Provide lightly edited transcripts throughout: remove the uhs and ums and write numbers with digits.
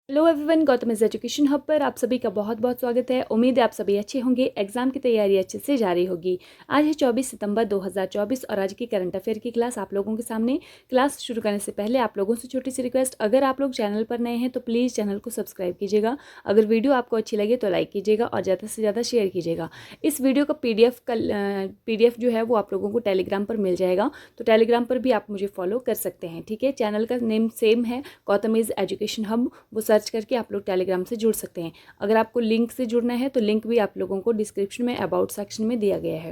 Hello everyone, Gautam is education hub पर आप सभी का बहुत बहुत स्वागत है। उम्मीद है आप सभी अच्छे होंगे, एग्जाम की तैयारी अच्छे से जारी होगी। आज है 24 सितंबर 2024 और आज की करंट अफेयर की क्लास आप लोगों के सामने। क्लास शुरू करने से पहले आप लोगों से छोटी सी रिक्वेस्ट, अगर आप लोग चैनल पर नए हैं तो प्लीज़ चैनल को सब्सक्राइब कीजिएगा। अगर वीडियो आपको अच्छी लगे तो लाइक कीजिएगा और ज़्यादा से ज़्यादा शेयर कीजिएगा। इस वीडियो का पीडीएफ जो है वो आप लोगों को टेलीग्राम पर मिल जाएगा, तो टेलीग्राम पर भी आप मुझे फॉलो कर सकते हैं। ठीक है, चैनल का नेम सेम है, गौतम इज एजुकेशन हब, वो सर्च करके आप लोग टेलीग्राम से जुड़ सकते हैं। अगर आपको लिंक से जुड़ना है तो लिंक भी आप लोगों को डिस्क्रिप्शन में अबाउट सेक्शन में दिया गया है।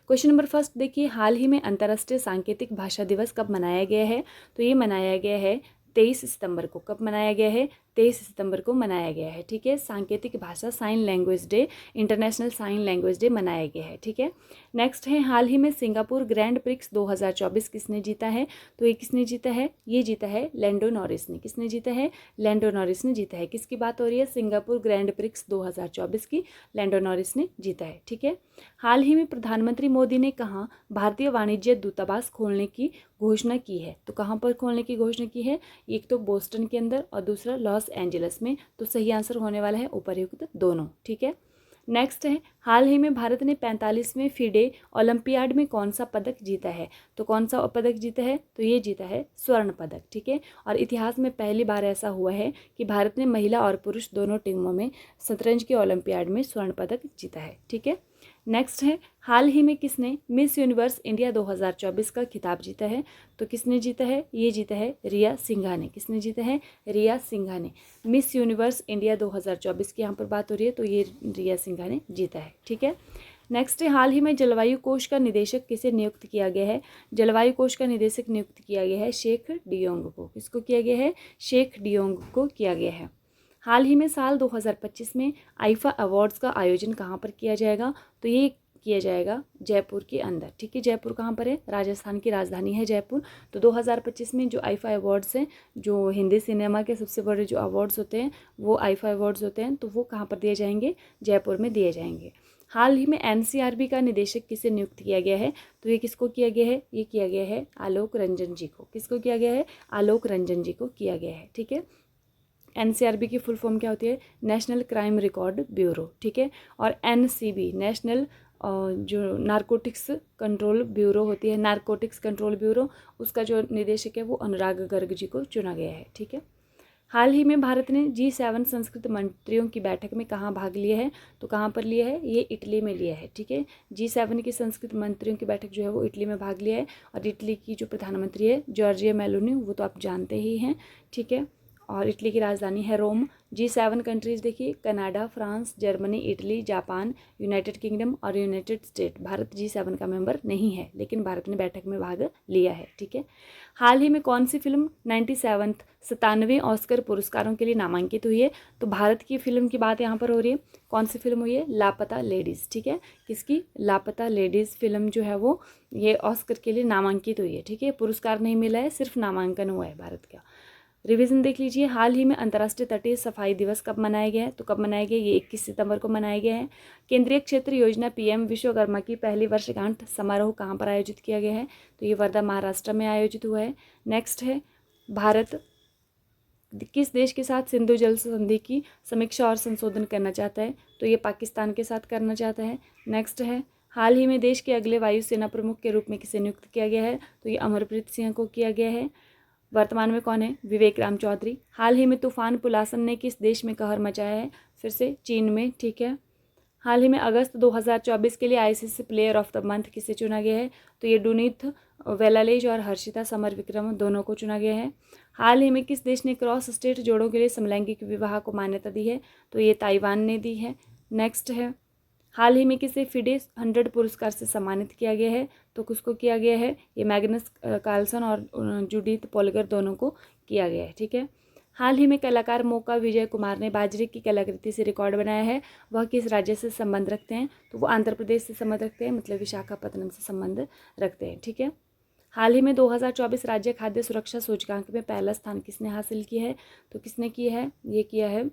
क्वेश्चन नंबर फर्स्ट देखिए, हाल ही में अंतर्राष्ट्रीय सांकेतिक भाषा दिवस कब मनाया गया है? तो ये मनाया गया है 23 सितंबर को। कब मनाया गया है? 23 सितंबर को मनाया गया है। ठीक है, सांकेतिक भाषा sign language day, international sign language day मनाया गया है। ठीक है, नेक्स्ट है, हाल ही में सिंगापुर ग्रैंड प्रिक्स 2024 किसने जीता है? तो ये किसने जीता है? ये जीता है लैंडो नॉरिस ने। किसने जीता है? लैंडो नॉरिस ने जीता है। किसकी बात हो रही है? सिंगापुर ग्रैंड प्रिक्स 2024 की लैंडो नॉरिस ने जीता है। ठीक है, हाल ही में प्रधानमंत्री मोदी ने कहाँ भारतीय वाणिज्य दूतावास खोलने की घोषणा की है? तो कहाँ पर खोलने की घोषणा की है? एक तो बोस्टन के अंदर और दूसरा लॉस एंजलिस में। तो सही आंसर होने वाला है उपर्युक्त दोनों। ठीक है, नेक्स्ट है, हाल ही में भारत ने 45वें फीडे ओलंपियाड में कौन सा पदक जीता है? तो कौन सा पदक जीता है? तो ये जीता है स्वर्ण पदक। ठीक है, और इतिहास में पहली बार ऐसा हुआ है कि भारत ने महिला और पुरुष दोनों टीमों में शतरंज के ओलंपियाड में स्वर्ण पदक जीता है। ठीक है, नेक्स्ट है, हाल ही में किसने मिस यूनिवर्स इंडिया 2024 का खिताब जीता है? तो किसने जीता है? ये जीता है रिया सिंघा ने। किसने जीता है? रिया सिंघा ने। मिस यूनिवर्स इंडिया 2024 की यहाँ पर बात हो रही है, तो ये रिया सिंघा ने जीता है। ठीक है, नेक्स्ट है, हाल ही में जलवायु कोष का निदेशक किसे नियुक्त किया गया है? जलवायु कोष का निदेशक नियुक्त किया गया है शेख डियोंग को। किसको किया गया है? शेख डियोंग को किया गया है। हाल ही में साल 2025 में आईफा अवार्ड्स का आयोजन कहाँ पर किया जाएगा? तो ये किया जाएगा जयपुर के अंदर। ठीक है, जयपुर कहाँ पर है? राजस्थान की राजधानी है जयपुर। तो 2025 में जो आईफा अवार्ड्स हैं, जो हिंदी सिनेमा के सबसे बड़े जो अवार्ड्स होते हैं वो आईफा अवार्ड्स होते हैं, तो वो कहाँ पर दिए जाएंगे? जयपुर में दिए जाएंगे। हाल ही में एनसीआरबी का निदेशक किसे नियुक्त किया गया है? तो ये किसको किया गया है? ये किया गया है आलोक रंजन जी को। किसको किया गया है? आलोक रंजन जी को किया गया है। ठीक है, एनसीआरबी की फुल फॉर्म क्या होती है? National crime record bureau. ठीक है, और एनसीबी नेशनल जो नारकोटिक्स कंट्रोल ब्यूरो होती है, नारकोटिक्स कंट्रोल ब्यूरो, उसका जो निदेशक है वो अनुराग गर्ग जी को चुना गया है। ठीक है, हाल ही में भारत ने G7 संस्कृत मंत्रियों की बैठक में कहाँ भाग लिया है? तो कहाँ पर लिया है? ये इटली में लिया है। ठीक है, G7 की संस्कृत मंत्रियों की बैठक जो है वो इटली में भाग लिया है, और इटली की जो प्रधानमंत्री है जॉर्जिया मेलोनी, वो तो आप जानते ही हैं। ठीक है, और इटली की राजधानी है रोम। G7 कंट्रीज़ देखिए, Canada, France, Germany, Italy, Japan, United kingdom और यूनाइटेड स्टेट। भारत G7 का मेंबर नहीं है, लेकिन भारत ने बैठक में भाग लिया है। ठीक है, हाल ही में कौन सी फिल्म 97वें ऑस्कर पुरस्कारों के लिए नामांकित हुई है? तो भारत की फिल्म की बात यहाँ पर हो रही है। कौन सी फिल्म हुई है? लापता लेडीज़। ठीक है, किसकी? लापता लेडीज़ फिल्म जो है वो ये ऑस्कर के लिए नामांकित हुई है। ठीक है, पुरस्कार नहीं मिला है, सिर्फ नामांकन हुआ है भारत का। रिवीजन देख लीजिए, हाल ही में अंतर्राष्ट्रीय तटीय सफाई दिवस कब मनाया गया है? तो कब मनाया गया? ये 21 सितंबर को मनाया गया है। केंद्रीय क्षेत्र योजना पीएम विश्वकर्मा की पहली वर्षगांठ समारोह कहाँ पर आयोजित किया गया है? तो ये वर्धा महाराष्ट्र में आयोजित हुआ है। नेक्स्ट है, भारत किस देश के साथ सिंधु जल संधि की समीक्षा और संशोधन करना चाहता है? तो ये पाकिस्तान के साथ करना चाहता है। नेक्स्ट है, हाल ही में देश के अगले वायुसेना प्रमुख के रूप में किसे नियुक्त किया गया है? तो ये अमरप्रीत सिंह को किया गया है। वर्तमान में कौन है? विवेक राम चौधरी। हाल ही में तूफान पुलासन ने किस देश में कहर मचाया है? फिर से चीन में। ठीक है, हाल ही में अगस्त 2024 के लिए ICC player of the month किसे चुना गया है? तो ये डुनीथ वेलालेज और हर्षिता समर विक्रम दोनों को चुना गया है। हाल ही में किस देश ने क्रॉस स्टेट जोड़ों के लिए समलैंगिक विवाह को मान्यता दी है? तो ये ताइवान ने दी है। नेक्स्ट है, हाल ही में किसे फिडे 100 पुरस्कार से सम्मानित किया गया है? तो किसको किया गया है? ये मैग्नस कार्लसन और जूडिथ पोलगर दोनों को किया गया है। ठीक है, हाल ही में कलाकार मोका विजय कुमार ने बाजरे की कलाकृति से रिकॉर्ड बनाया है। वह किस राज्य से संबंध रखते हैं? तो वो आंध्र प्रदेश से संबंध रखते हैं, मतलब विशाखापत्तनम से संबंध रखते हैं। ठीक है, हाल ही में 2024 राज्य खाद्य सुरक्षा सूचकांक में पहला स्थान किसने हासिल किया है? तो किसने किया है? ये किया है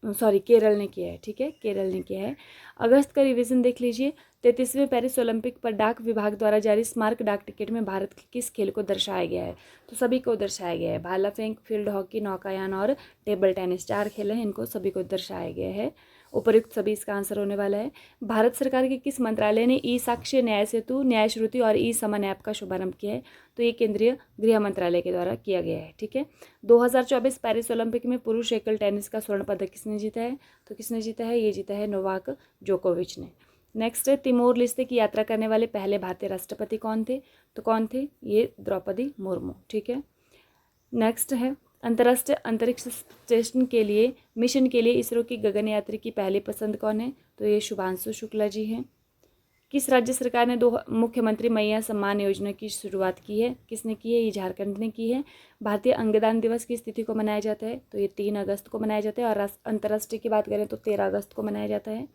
सॉरी केरल ने किया है, ठीक है, केरल ने किया है। अगस्त का रिवीजन देख लीजिए। 33वें पेरिस ओलंपिक पर डाक विभाग द्वारा जारी स्मारक डाक टिकट में भारत के किस खेल को दर्शाया गया है? तो सभी को दर्शाया गया है। भाला फेंक, फील्ड हॉकी, नौकायान और टेबल टेनिस, 4 खेल हैं, इनको सभी को दर्शाया गया है। उपर्युक्त सभी इसका आंसर होने वाला है। भारत सरकार के किस मंत्रालय ने ई साक्ष्य, न्याय सेतु, न्याय श्रुति और ई समन ऐप का शुभारंभ किया है? तो ये केंद्रीय गृह मंत्रालय के द्वारा किया गया है, ठीक है। 2024 पेरिस ओलंपिक में पुरुष एकल टेनिस का स्वर्ण पदक किसने जीता है? तो किसने जीता है? ये जीता है नोवाक जोकोविच ने। नेक्स्ट है, तिमोर लेस्ते की यात्रा करने वाले पहले भारतीय राष्ट्रपति कौन थे? तो कौन थे? ये द्रौपदी मुर्मू, ठीक है। नेक्स्ट है, अंतर्राष्ट्रीय अंतरिक्ष स्टेशन के लिए मिशन के लिए इसरो की गगनयात्री की पहली पसंद कौन है? तो ये शुभांशु शुक्ला जी हैं। किस राज्य सरकार ने 2 मुख्यमंत्री मैया सम्मान योजना की शुरुआत की है? किसने की है? ये झारखंड ने की है। भारतीय अंगदान दिवस किस तिथि को मनाया जाता है? तो ये 3 अगस्त को मनाया जाता है। और अंतर्राष्ट्रीय की बात करें तो 13 अगस्त को मनाया जाता है।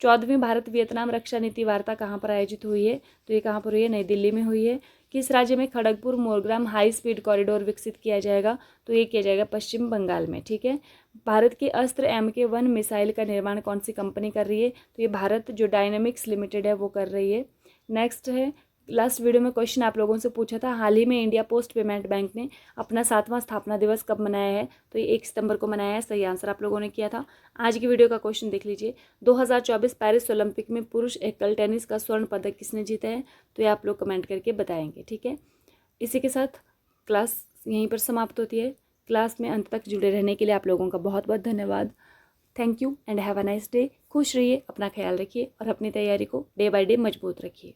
14वीं भारत वियतनाम रक्षा नीति वार्ता कहाँ पर आयोजित हुई है? तो ये कहाँ पर हुई है? नई दिल्ली में हुई है। किस राज्य में Kharagpur Morgram high speed corridor विकसित किया जाएगा? तो ये किया जाएगा पश्चिम बंगाल में, ठीक है। भारत के अस्त्र MK1 मिसाइल का निर्माण कौन सी कंपनी कर रही है? तो ये भारत जो डायनामिक्स लिमिटेड है वो कर रही है। नेक्स्ट है, लास्ट वीडियो में क्वेश्चन आप लोगों से पूछा था, हाल ही में इंडिया पोस्ट पेमेंट बैंक ने अपना 7वां स्थापना दिवस कब मनाया है? तो ये 1 सितंबर को मनाया है। सही आंसर आप लोगों ने किया था। आज की वीडियो का क्वेश्चन देख लीजिए। 2024 पेरिस ओलंपिक में पुरुष एकल टेनिस का स्वर्ण पदक किसने जीता है? तो ये आप लोग कमेंट करके बताएंगे, ठीक है। इसी के साथ क्लास यहीं पर समाप्त होती है। क्लास में अंत तक जुड़े रहने के लिए आप लोगों का बहुत बहुत धन्यवाद। Thank you and have a nice day. खुश रहिए, अपना ख्याल रखिए और अपनी तैयारी को डे बाय डे मजबूत रखिए।